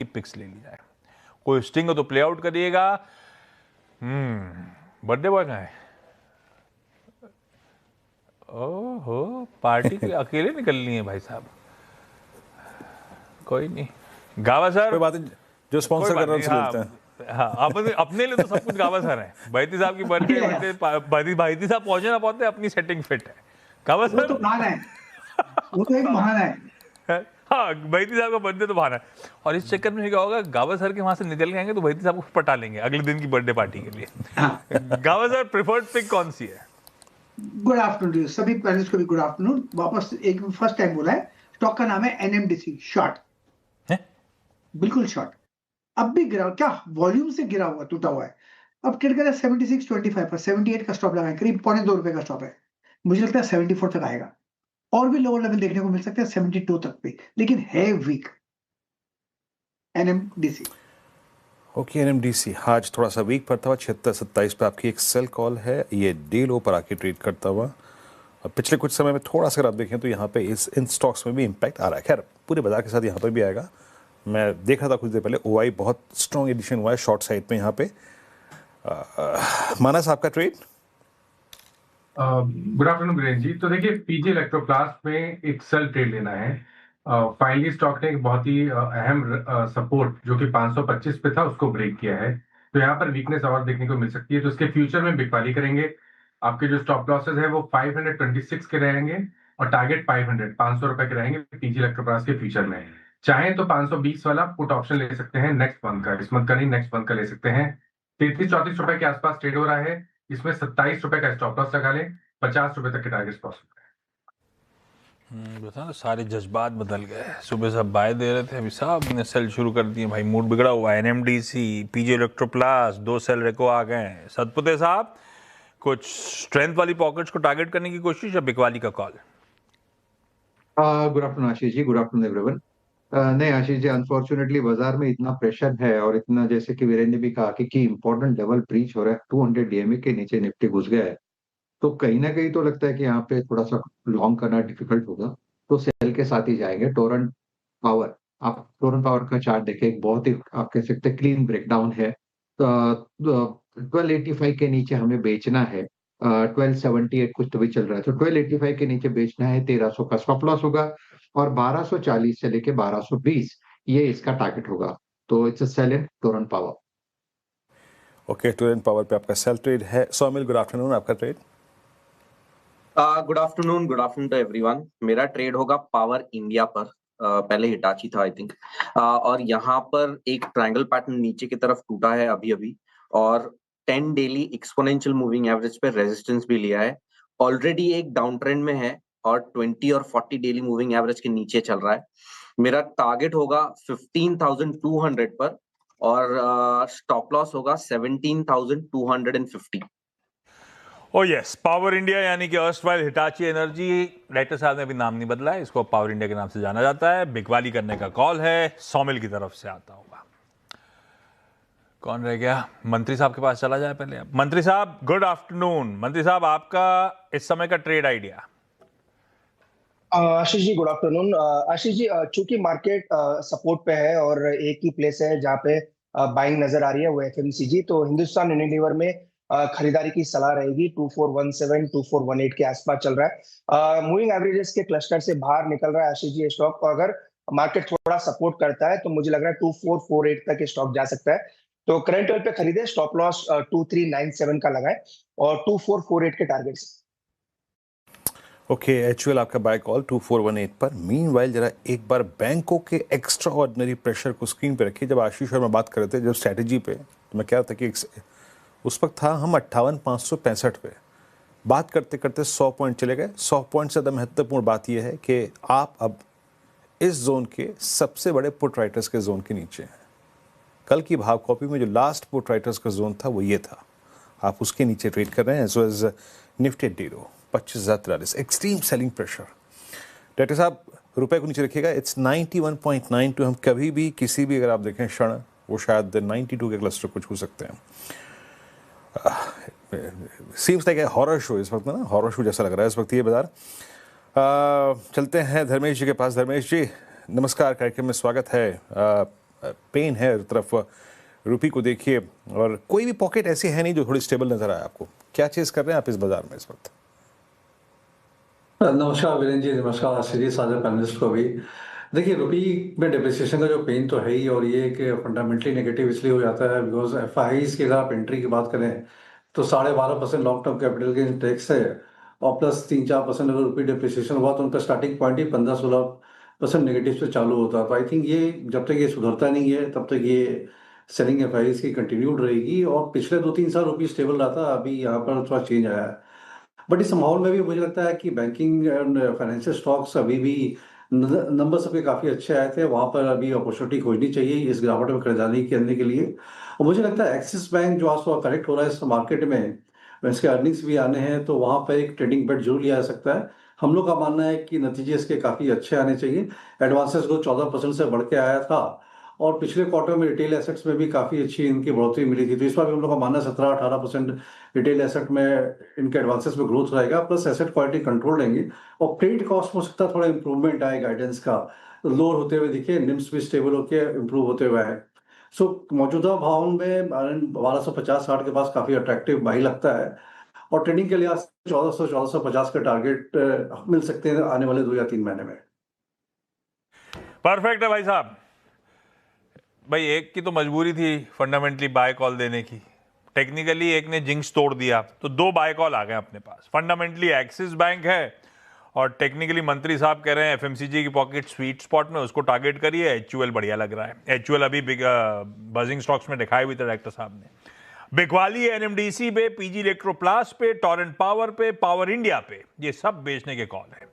Pics ले ली जाए। कोई स्टिंग हो तो प्ले आउट करिएगा। बर्थडे बॉय कहाँ है? ओहो, पार्टी के अकेले निकलनी है भाई साहब। कोई नहीं, गावा सर। कोई बात नहीं, जो कोई स्पॉन्सर कर बात रहा है नहीं, उनसे लेते हैं। हाँ अपने लिए तो सब कुछ गावा सर है। भाईती साहब की बर्थडे भाईती साहब पहुंचे ना पहुंचे, अपनी सेटिंग फिट है। गावा वो सर तो बहाना है, वो तो एक बहाना है। हाँ, भाईती साहब का बर्थडे तो बहाना है। और इस चक्कर में क्या होगा, गावा सर के वहां से निकल के आएंगे तो भाईती साहब को पटा लेंगे अगले दिन की बर्थडे पार्टी के लिए। गावा सर, प्रेफर्ड पिक कौन सी है? गुड आफ्टरनून सभी पैनलिस्ट को भी गुड आफ्टरनून। वापस एक फर्स्ट टाइम बोला है। स्टॉक का नाम है एनएमडीसी, शॉर्ट, बिल्कुल शॉर्ट। अब भी गिरा, क्या वॉल्यूम से गिरा हुआ, टूटा हुआ है। अब ट्रेड कर रहा है 76.25 पर, 78 का स्टॉप लगाए, करीब ₹2.25 का स्टॉप है। मुझे लगता है 74 तक आएगा, और भी लोअर लेवल देखने को मिल सकता है 72 तक भी, लेकिन है वीक एनएमडीसी। ओके, एनएमडीसी आज थोड़ा सा वीक पर था, 76-27 पे आपकी एक सेल कॉल है। ये डे लो पर आके ट्रेड करता हुआ, और पिछले कुछ समय में थोड़ा सा अगर आप देखें तो यहाँ पे इन स्टॉक्स में भी इम्पैक्ट आ रहा है। खैर पूरे बाजार के साथ यहाँ पर भी आएगा। मैं देख रहा था कुछ देर पहले ओआई बहुत स्ट्रॉन्ग एडिशन हुआ है शॉर्ट साइड पे यहाँ पे। मानस, आपका trade? Good afternoon Virendra ji. तो देखिए, पीजी इलेक्ट्रोप्लास्ट में एक सेल ट्रेड लेना है। फाइनली स्टॉक ने एक बहुत ही अहम सपोर्ट जो कि 525 पे था, उसको ब्रेक किया है। तो यहाँ पर वीकनेस और देखने को मिल सकती है, तो इसके फ्यूचर में बिकवाली करेंगे। आपके जो स्टॉप लॉसेस है वो 526 के रहेंगे, और टारगेट 500 रुपए के रहेंगे पीजी इलेक्ट्रोप्लास्ट के फ्यूचर में। चाहें तो 520 वाला पुट ऑप्शन ले सकते हैं नेक्स्ट मंथ का, इस मंथ का नहीं, नेक्स्ट मंथ का ले सकते हैं। 33-34 रुपए के आसपास ट्रेड हो रहा है। इसमें 27 रुपए का स्टॉप लॉस लगा लें, 50 रुपए तक के टारगेट लॉस। बता ना, सारे जज्बात बदल गए। सुबह सब बाय दे रहे थे, अभी साहब ने सेल शुरू कर दिए। भाई मूड बिगड़ा हुआ है। एनएमडीसी, पीजी इलेक्ट्रोप्लास्ट, 2 सेल रेको आ गए। सतपुते साहब, कुछ स्ट्रेंथ वाली पॉकेट्स को टारगेट करने की कोशिश या बिकवाली का call? Good afternoon Ashish ji, good afternoon everyone. नहीं आशीष जी, अनफॉर्चुनेटली बाजार में इतना प्रेशर है, और इतना जैसे कि वीरेंद्र ने भी कहा कि इंपॉर्टेंट लेवल ब्रीच हो रहा है, 200 डीएमए के नीचे निफ्टी घुस गया है। तो कहीं ना कहीं तो लगता है कि यहाँ पे थोड़ा सा लॉन्ग करना डिफिकल्ट होगा, तो सेल के साथ ही जाएंगे। टोरेंट पावर, आप टोरेंट पावर का चार्ट देखें, एक बहुत ही आप कह सकते हैं क्लीन ब्रेकडाउन है। तो 1285 के नीचे हमें बेचना है। 1278 कुछ तो भी चल रहा है, तो 1285 के नीचे बेचना है। 1300 का स्टॉप लॉस होगा, और 1240 से लेके 1220 ये इसका टारगेट होगा। तो it's a sell in Torrent Power. Okay, Torrent Power पे आपका सेल ट्रेड है। सौमिल, गुड आफ्टरनून, आपका trade? Good afternoon to everyone. मेरा ट्रेड होगा पावर इंडिया पर। पहले हिटाची था आई थिंक, और यहाँ पर एक ट्रायंगल पैटर्न नीचे की तरफ टूटा है अभी अभी, और 10 डेली एक्सपोनेंशियल मूविंग एवरेज पे रेजिस्टेंस भी लिया है। ऑलरेडी एक डाउन ट्रेंड में है, और 20 और 40 डेली मूविंग एवरेज के नीचे चल रहा है। मेरा टारगेट होगा 15,200 पर, और स्टॉप लॉस होगा 17,250। ओ यस, पावर इंडिया यानी कि अर्स्टवाइल हिटाची एनर्जी। डायरेक्टर साहब ने अभी नाम नहीं बदला है, इसको पावर इंडिया के नाम से जाना जाता है। बिकवाली करने का कॉल है, सौमिल की तरफ से आता होगा। कौन रह गया? मंत्री साहब के पास चला जाए पहले। अब मंत्री साहब, गुड आफ्टरनून। मंत्री साहब, आपका इस समय का trade idea? Ashish ji, good afternoon. Ashish ji, चूंकि मार्केट सपोर्ट पे है और एक ही प्लेस है जहाँ पे बाइंग नजर आ रही है, वो एफएमसीजी, तो हिंदुस्तान यूनिलीवर में खरीदारी की सलाह रहेगी। 2417 2418 के आसपास चल रहा है। मूविंग एवरेजेस के क्लस्टर से बाहर निकल रहा है आशीष जी स्टॉक, और अगर मार्केट थोड़ा सपोर्ट करता है तो मुझे लग रहा है 2448 तक स्टॉक जा सकता है। तो करंट लेवल पे खरीदे, स्टॉप लॉस 2397 का लगाए, और 2448 के टारगेट से। ओके, एचयूएल आपका बाय कॉल 2418 पर। मीनवाइल जरा एक बार बैंकों के एक्स्ट्रा ऑर्डिनरी प्रेशर को स्क्रीन पे रखिए। जब आशीष और मैं बात कर रहे थे जब स्ट्रैटेजी पे, तो मैं कह रहा था कि उस वक्त था हम 58,565 पे। बात करते करते 100 पॉइंट चले गए। 100 पॉइंट से ज़्यादा महत्वपूर्ण बात यह है कि आप अब इस जोन के सबसे बड़े पुट राइटर्स के जोन के नीचे हैं। कल की भाव कॉपी में जो लास्ट पुट राइटर्स का जोन था वो ये था, आप उसके नीचे ट्रेड कर रहे हैं। एज वेल एज निफ्टी डीरो 25,043, एक्सट्रीम सेलिंग प्रेशर। डायरेक्टर साहब, रुपए को नीचे रखिएगा। इट्स 91.92। हम कभी भी किसी भी अगर आप देखें क्षण, वो शायद 92 के क्लस्टर को छू सकते हैं। सीम्स लाइक हॉरर शो इस वक्त ना, हॉरर शो जैसा लग रहा है इस वक्त ये बाजार। चलते हैं धर्मेश जी के पास। धर्मेश जी, नमस्कार, कार्यक्रम में स्वागत है। पेन है तरफ रुपी को देखिए, और कोई भी पॉकेट ऐसी है नहीं जो थोड़ी स्टेबल नजर आए आपको। क्या चेज कर रहे हैं आप इस बाजार में इस वक्त? नमस्कार वीरेंद्र जी, नमस्कार आशीष जी, सारे पैनलिस्ट को भी। देखिए, रुपी में डिप्रिसिएशन का जो पेन तो है ही, और ये कि फंडामेंटली नेगेटिव इसलिए हो जाता है बिकॉज एफआईज की अगर आप एंट्री की बात करें तो 12.5% long term capital gain tax है, और प्लस 3-4% अगर रुपी डिप्रिसिएशन हुआ तो उनका स्टार्टिंग पॉइंट ही 15-16% नेगेटिव से चालू होता है। तो आई थिंक ये जब तक ये सुधरता नहीं है तब तक ये सेलिंग एफआईज की कंटिन्यूड रहेगी, और पिछले 2-3 साल रुपी स्टेबल रहा था, अभी यहाँ पर थोड़ा चेंज आया है। बट इस माहौल में भी मुझे लगता है कि बैंकिंग एंड फाइनेंशियल स्टॉक्स अभी भी नंबर सबके काफ़ी अच्छे आए थे, वहाँ पर अभी अपॉर्चुनिटी खोजनी चाहिए इस गिरावट में खरीदारी करने के लिए। और मुझे लगता है एक्सिस बैंक जो आज थोड़ा करेक्ट हो रहा है इस मार्केट में, इसके अर्निंग्स भी आने हैं, तो वहाँ पर एक ट्रेडिंग बेट जरूर लिया जा सकता है। हम लोग का मानना है कि नतीजे इसके काफ़ी अच्छे आने चाहिए। एडवांसेस ग्रोथ 14% से बढ़ के आया था, और पिछले क्वार्टर में रिटेल एसेट्स में भी काफ़ी अच्छी इनकी बढ़ोतरी मिली थी, तो इस बार भी हम लोग का मानना है 17-18% रिटेल एसेट में इनके एडवांसेस में ग्रोथ रहेगा, प्लस एसेट क्वालिटी कंट्रोल रहेंगे, और क्रेडिट कॉस्ट में हो सकता है थोड़ा इंप्रूवमेंट आए, गाइडेंस का लोअर होते हुए दिखे, निम्स भी स्टेबल होकर इंप्रूव होते हुए आए। सो मौजूदा भाव में 1250-60 के पास काफ़ी अट्रैक्टिव बाई लगता है, और ट्रेडिंग के लिहाज से 1400-1450 के टारगेट मिल सकते हैं आने वाले 2 या 3 महीने में। परफेक्ट है भाई साहब। भाई एक की तो मजबूरी थी फंडामेंटली बाय कॉल देने की, टेक्निकली एक ने जिंक्स तोड़ दिया, तो 2 बाय कॉल आ गए अपने पास। फंडामेंटली एक्सिस बैंक है, और टेक्निकली मंत्री साहब कह रहे हैं एफएमसीजी की पॉकेट स्वीट स्पॉट में, उसको टारगेट करिए। एचयूएल बढ़िया लग रहा है। एचयूएल अभी बिग बजिंग स्टॉक्स में दिखाए हुए थे डायरेक्टर साहब ने। बिकवाली एनएमडीसी पे, पीजी इलेक्ट्रोप्लास्ट पे, टोरेंट पावर पे, पावर इंडिया पे, ये सब बेचने के कॉल है।